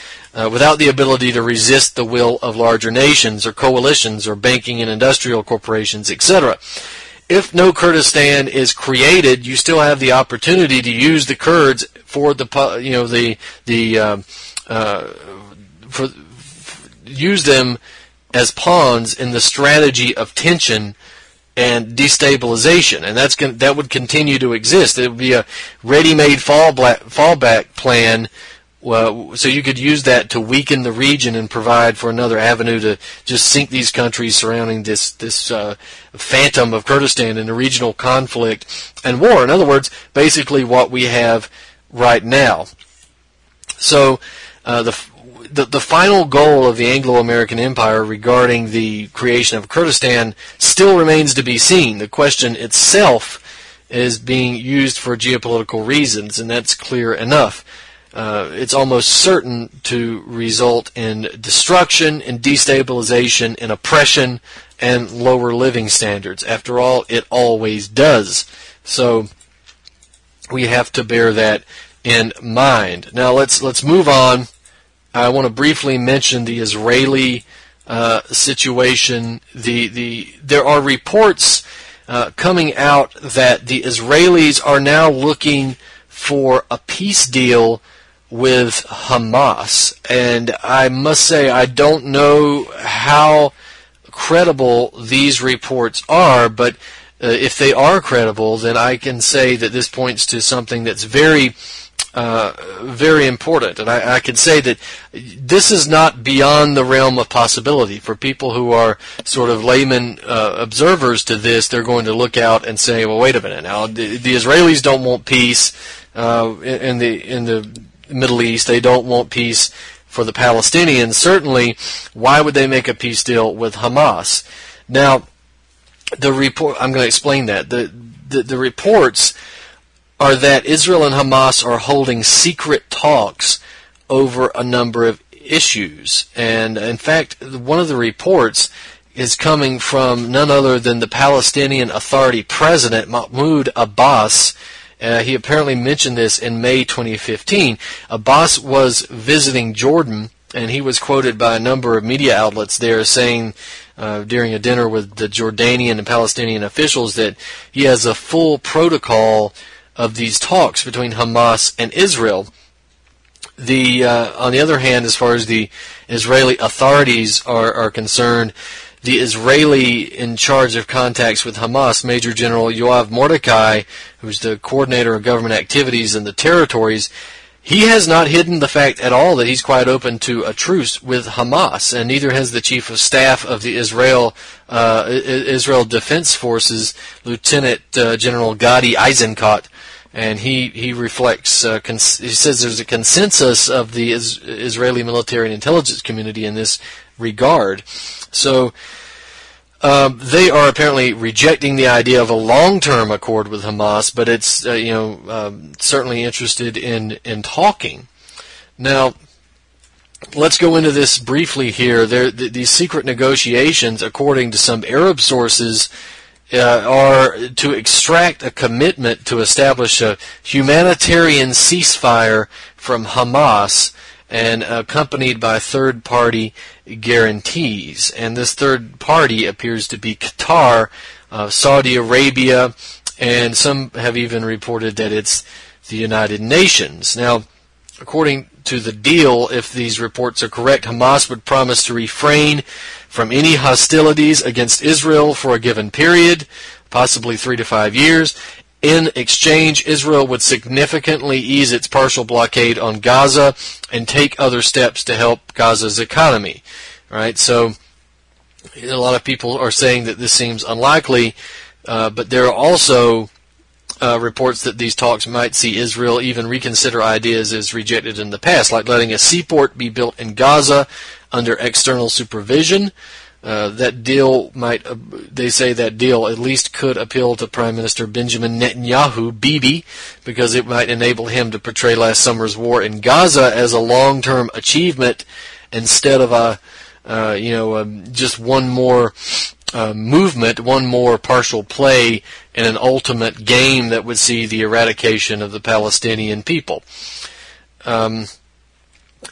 without the ability to resist the will of larger nations or coalitions or banking and industrial corporations, etc. If no Kurdistan is created, you still have the opportunity to use the Kurds for use them as pawns in the strategy of tension and destabilization, and that would continue to exist. It would be a ready-made fallback plan. So you could use that to weaken the region and provide for another avenue to just sink these countries surrounding this phantom of Kurdistan in a regional conflict and war. In other words, basically what we have right now. So the final goal of the Anglo-American Empire regarding the creation of Kurdistan still remains to be seen. The question itself is being used for geopolitical reasons, and that's clear enough. It's almost certain to result in destruction, in destabilization, in oppression, and lower living standards. After all, it always does. So we have to bear that in mind. Now let's move on. I want to briefly mention the Israeli situation. There are reports coming out that the Israelis are now looking for a peace deal with Hamas, and I must say I don't know how credible these reports are, but if they are credible, then I can say that this points to something that's very important, and I can say that this is not beyond the realm of possibility. For people who are sort of layman observers to this, they're going to look out and say, well, wait a minute, now the Israelis don't want peace in the Middle East. They don't want peace for the Palestinians. Certainly, why would they make a peace deal with Hamas? Now, the report, I'm going to explain that. The reports are that Israel and Hamas are holding secret talks over a number of issues. And in fact, one of the reports is coming from none other than the Palestinian Authority president, Mahmoud Abbas. He apparently mentioned this in May 2015. Abbas was visiting Jordan, and he was quoted by a number of media outlets there saying during a dinner with the Jordanian and Palestinian officials that he has a full protocol of these talks between Hamas and Israel. On the other hand, as far as the Israeli authorities are concerned, the Israeli in charge of contacts with Hamas, Major General Yoav Mordecai, who's the coordinator of government activities in the territories, he has not hidden the fact at all that he's quite open to a truce with Hamas, and neither has the chief of staff of the Israel Defense Forces, Lieutenant General Gadi Eisenkot. And he reflects, he says there's a consensus of the Israeli military and intelligence community in this regard. So they are apparently rejecting the idea of a long-term accord with Hamas, but it's certainly interested in talking. Now, let's go into this briefly here. These secret negotiations, according to some Arab sources, are to extract a commitment to establish a humanitarian ceasefire from Hamas, and accompanied by third-party guarantees. And this third party appears to be Qatar, Saudi Arabia, and some have even reported that it's the United Nations. Now, according to the deal, if these reports are correct, Hamas would promise to refrain from any hostilities against Israel for a given period, possibly 3 to 5 years. In exchange, Israel would significantly ease its partial blockade on Gaza and take other steps to help Gaza's economy. Right? So a lot of people are saying that this seems unlikely, but there are also reports that these talks might see Israel even reconsider ideas as rejected in the past, like letting a seaport be built in Gaza under external supervision. That deal might, they say that deal at least could appeal to Prime Minister Benjamin Netanyahu, Bibi, because it might enable him to portray last summer's war in Gaza as a long-term achievement instead of just one more movement, one more partial play in an ultimate game that would see the eradication of the Palestinian people.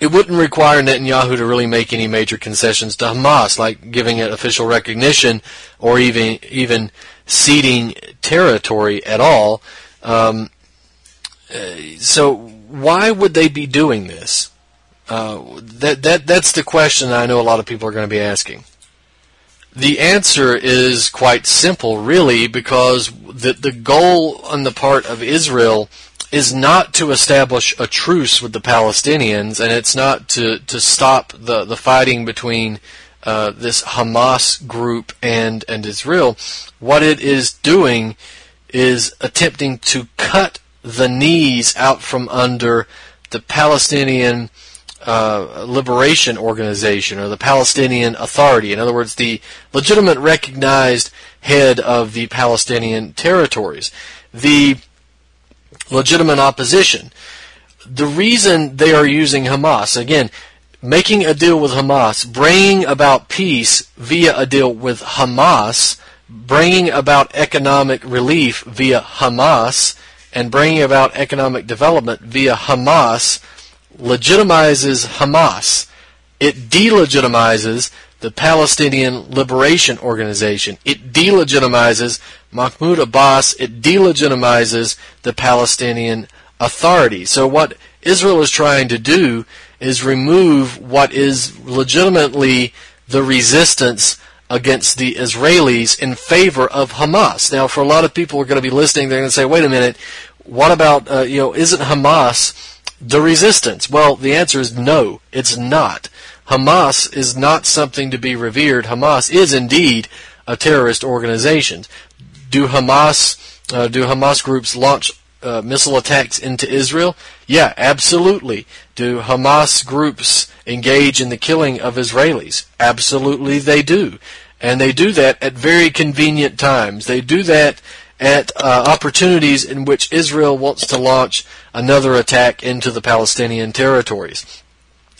It wouldn't require Netanyahu to really make any major concessions to Hamas, like giving it official recognition or even ceding territory at all. So why would they be doing this? That's the question I know a lot of people are going to be asking. The answer is quite simple, really, because the goal on the part of Israel is not to establish a truce with the Palestinians, and it's not to stop the fighting between this Hamas group and Israel. What it is doing is attempting to cut the knees out from under the Palestinian Liberation Organization, or the Palestinian Authority. In other words, the legitimate recognized head of the Palestinian territories. The legitimate opposition. The reason they are using Hamas, again, making a deal with Hamas, bringing about peace via a deal with Hamas, bringing about economic relief via Hamas, and bringing about economic development via Hamas, legitimizes Hamas. It delegitimizes the Palestinian Liberation Organization. It delegitimizes Mahmoud Abbas. It delegitimizes the Palestinian Authority. So what Israel is trying to do is remove what is legitimately the resistance against the Israelis in favor of Hamas. Now, for a lot of people who are going to be listening, they're going to say, wait a minute, what about, isn't Hamas the resistance? Well, the answer is no, it's not. Hamas is not something to be revered. Hamas is indeed a terrorist organization. Do Hamas groups launch missile attacks into Israel? Yeah, absolutely. Do Hamas groups engage in the killing of Israelis? Absolutely they do. And they do that at very convenient times. They do that at opportunities in which Israel wants to launch another attack into the Palestinian territories.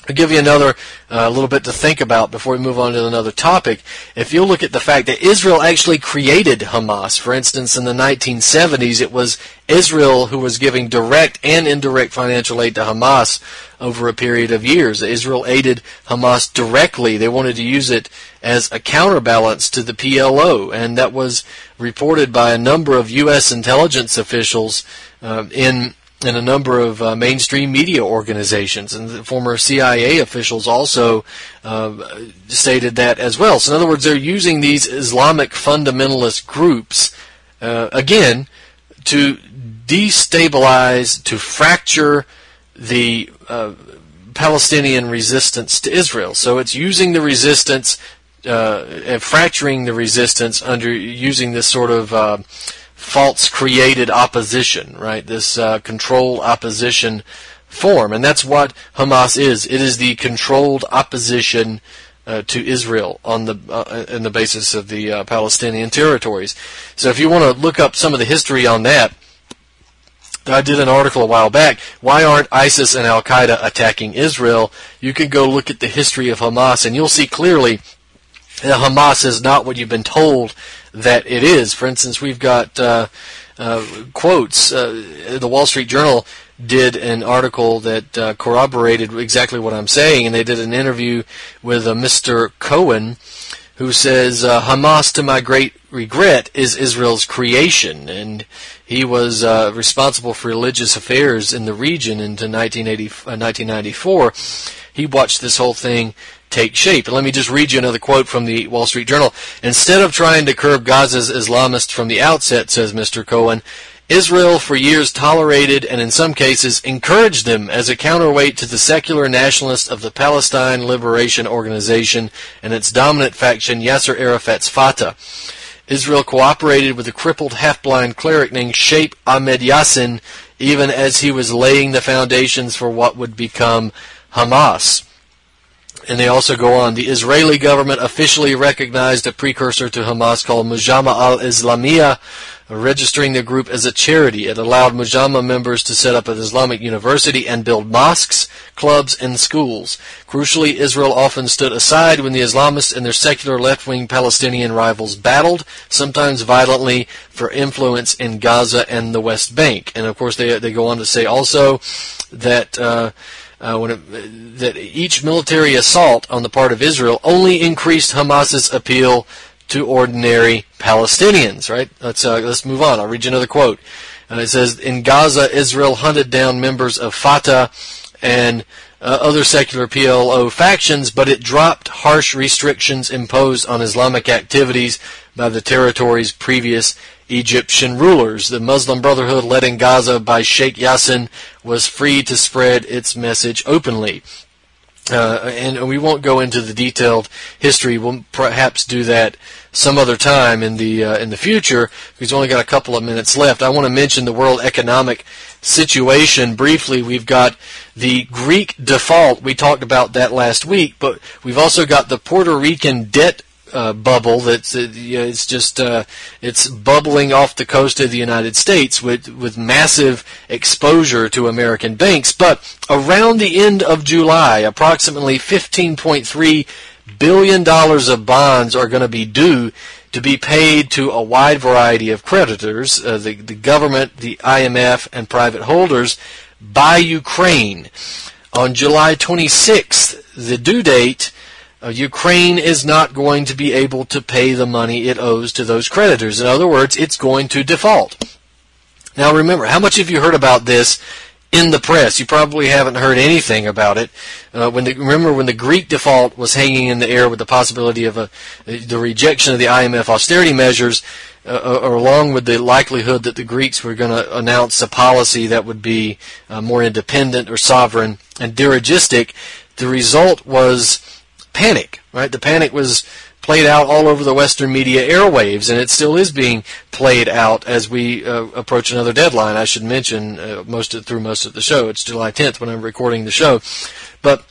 I'll give you another little bit to think about before we move on to another topic. If you look at the fact that Israel actually created Hamas, for instance, in the 1970s, it was Israel who was giving direct and indirect financial aid to Hamas over a period of years. Israel aided Hamas directly. They wanted to use it as a counterbalance to the PLO, and that was reported by a number of U.S. intelligence officials in a number of mainstream media organizations, and the former CIA officials also stated that as well. So in other words, they're using these Islamic fundamentalist groups, again, to destabilize, to fracture the Palestinian resistance to Israel. So it's using the resistance, and fracturing the resistance under using this sort of false created opposition, right? This controlled opposition form. And that's what Hamas is. It is the controlled opposition to Israel on the basis of the Palestinian territories. So if you want to look up some of the history on that, I did an article a while back, Why Aren't ISIS and Al-Qaeda Attacking Israel? You can go look at the history of Hamas, and you'll see clearly Hamas is not what you've been told that it is. For instance, we've got quotes. The Wall Street Journal did an article that corroborated exactly what I'm saying, and they did an interview with Mr. Cohen, who says, Hamas, to my great regret, is Israel's creation. And he was responsible for religious affairs in the region into 1994. He watched this whole thing take shape. And let me just read you another quote from the Wall Street Journal. Instead of trying to curb Gaza's Islamists from the outset, says Mr. Cohen, Israel for years tolerated and in some cases encouraged them as a counterweight to the secular nationalists of the Palestine Liberation Organization and its dominant faction Yasser Arafat's Fatah. Israel cooperated with the crippled half-blind cleric named Sheikh Ahmed Yassin even as he was laying the foundations for what would become Hamas. And they also go on, the Israeli government officially recognized a precursor to Hamas called Mujama al-Islamiyah, registering the group as a charity. It allowed Mujama members to set up an Islamic university and build mosques, clubs, and schools. Crucially, Israel often stood aside when the Islamists and their secular left-wing Palestinian rivals battled, sometimes violently, for influence in Gaza and the West Bank. And of course, they go on to say also that that each military assault on the part of Israel only increased Hamas's appeal to ordinary Palestinians. Right? Let's move on. I'll read you another quote. It says, in Gaza, Israel hunted down members of Fatah and other secular PLO factions, but it dropped harsh restrictions imposed on Islamic activities by the territory's previous Egyptian rulers. The Muslim Brotherhood, led in Gaza by Sheikh Yassin, was free to spread its message openly. And we won't go into the detailed history. We'll perhaps do that some other time in the future. We've only got a couple of minutes left. I want to mention the world economic situation briefly. We've got the Greek default. We talked about that last week, but we've also got the Puerto Rican debt bubble that's it's bubbling off the coast of the United States with massive exposure to American banks. But around the end of July, approximately $15.3 billion of bonds are going to be due to be paid to a wide variety of creditors, the government, the IMF, and private holders, by Ukraine. On July 26th, the due date, Ukraine is not going to be able to pay the money it owes to those creditors. In other words, it's going to default. Now remember, how much have you heard about this in the press? You probably haven't heard anything about it. Remember when the Greek default was hanging in the air with the possibility of the rejection of the IMF austerity measures, along with the likelihood that the Greeks were going to announce a policy that would be more independent or sovereign and dirigistic, the result was panic, right? The panic was played out all over the Western media airwaves, and it still is being played out as we approach another deadline. I should mention through most of the show. It's July 10th when I'm recording the show. But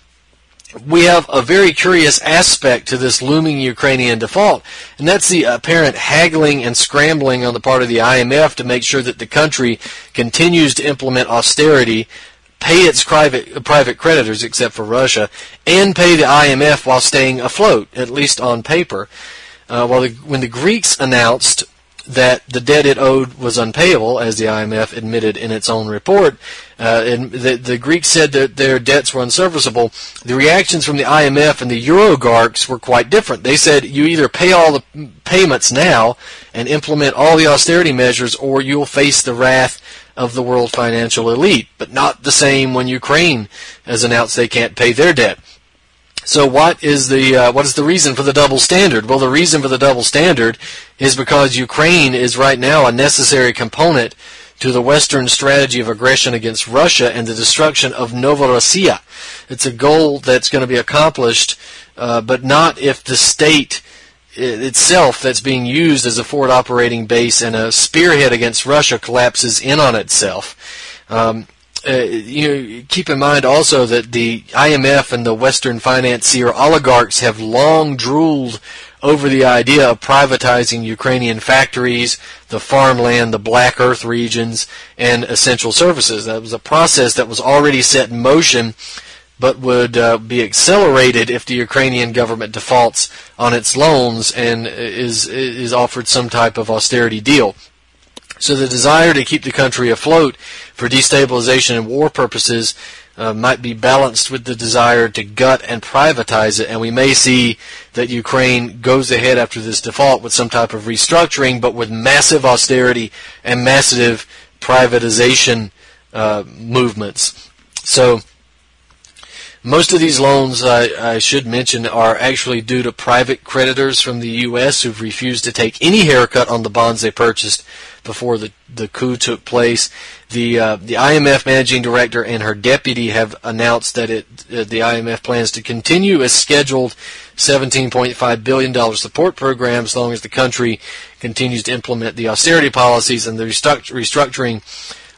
we have a very curious aspect to this looming Ukrainian default, and that's the apparent haggling and scrambling on the part of the IMF to make sure that the country continues to implement austerity, pay its private creditors, except for Russia, and pay the IMF while staying afloat, at least on paper. When the Greeks announced that the debt it owed was unpayable, as the IMF admitted in its own report, and the Greeks said that their debts were unserviceable, the reactions from the IMF and the Eurogarchs were quite different. They said, you either pay all the payments now and implement all the austerity measures, or you'll face the wrath of the world financial elite, but not the same when Ukraine has announced they can't pay their debt. So what is the reason for the double standard? Well, the reason for the double standard is because Ukraine is right now a necessary component to the Western strategy of aggression against Russia and the destruction of Novorossiya. It's a goal that's going to be accomplished, but not if the state itself that's being used as a forward operating base and a spearhead against Russia collapses in on itself. Keep in mind also that the IMF and the Western financier oligarchs have long drooled over the idea of privatizing Ukrainian factories, the farmland, the Black Earth regions, and essential services. That was a process that was already set in motion but would be accelerated if the Ukrainian government defaults on its loans and is offered some type of austerity deal. So the desire to keep the country afloat for destabilization and war purposes might be balanced with the desire to gut and privatize it, and we may see that Ukraine goes ahead after this default with some type of restructuring, but with massive austerity and massive privatization movements. So most of these loans, I should mention, are actually due to private creditors from the U.S. who've refused to take any haircut on the bonds they purchased before the coup took place. The IMF managing director and her deputy have announced that the IMF plans to continue a scheduled $17.5 billion support program as long as the country continues to implement the austerity policies and the restructuring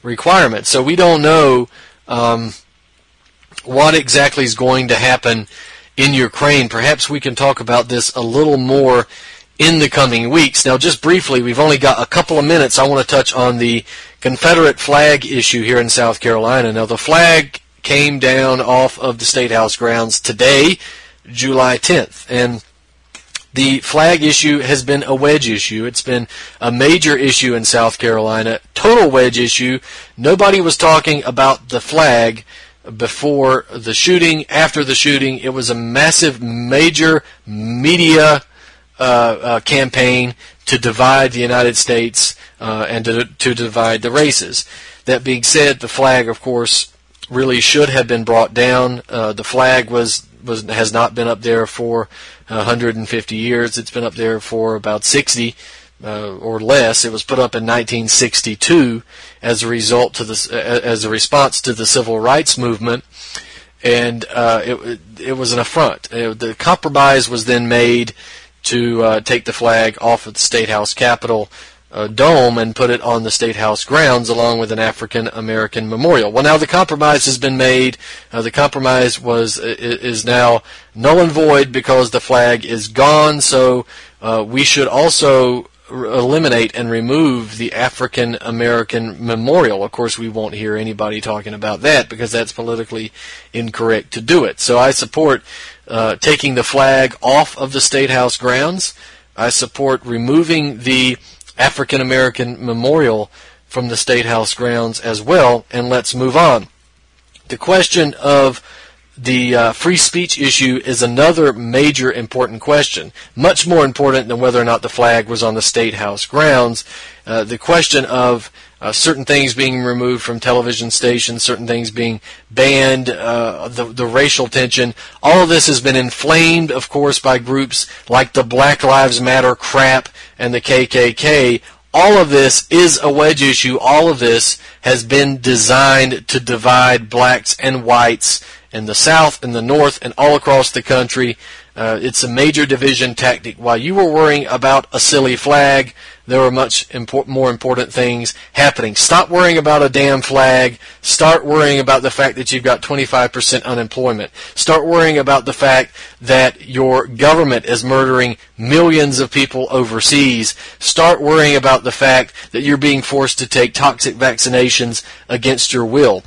requirements. So we don't know what exactly is going to happen in Ukraine. Perhaps we can talk about this a little more in the coming weeks. Now, just briefly, we've only got a couple of minutes. I want to touch on the Confederate flag issue here in South Carolina. Now, the flag came down off of the State House grounds today, July 10th, and the flag issue has been a wedge issue. It's been a major issue in South Carolina, total wedge issue. Nobody was talking about the flag before the shooting. After the shooting, it was a massive, major media campaign to divide the United States and to divide the races. That being said, the flag, of course, really should have been brought down. The flag has not been up there for 150 years. It's been up there for about 60 or less. It was put up in 1962 as a response to the civil rights movement, and it was an affront. The compromise was then made to take the flag off of the State House Capitol dome and put it on the State House grounds along with an African American memorial. Well, now the compromise has been made. The compromise is now null and void because the flag is gone. So we should also eliminate and remove the African American memorial. Of course, we won't hear anybody talking about that because that's politically incorrect to do it. So I support taking the flag off of the State House grounds. I support removing the African American memorial from the State House grounds as well, and let's move on. The question of the free speech issue is another major important question, much more important than whether or not the flag was on the State House grounds. The question of certain things being removed from television stations, certain things being banned, the racial tension, all of this has been inflamed, of course, by groups like the Black Lives Matter crap and the KKK. All of this is a wedge issue. All of this has been designed to divide blacks and whites in the South, in the North, and all across the country. It's a major division tactic. While you were worrying about a silly flag, there were much more important things happening. Stop worrying about a damn flag. Start worrying about the fact that you've got 25% unemployment. Start worrying about the fact that your government is murdering millions of people overseas. Start worrying about the fact that you're being forced to take toxic vaccinations against your will.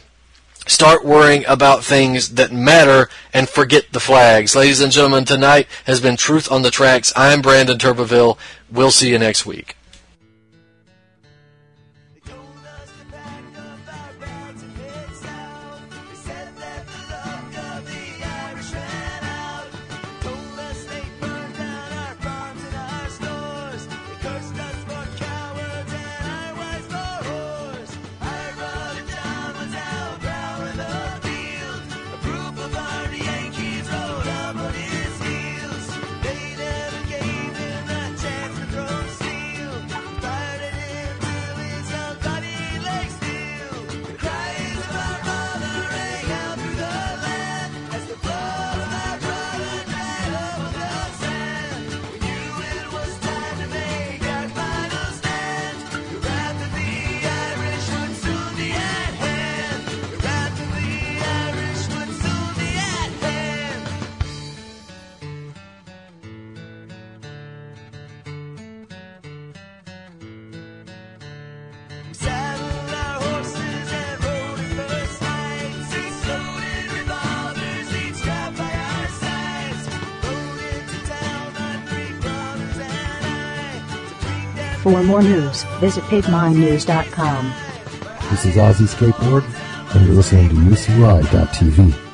Start worrying about things that matter and forget the flags. Ladies and gentlemen, tonight has been Truth on the Tracks. I'm Brandon Turbeville. We'll see you next week. For more news, visit pigminenews.com. This is Ozzy Skateboard, and you're listening to UCY.tv.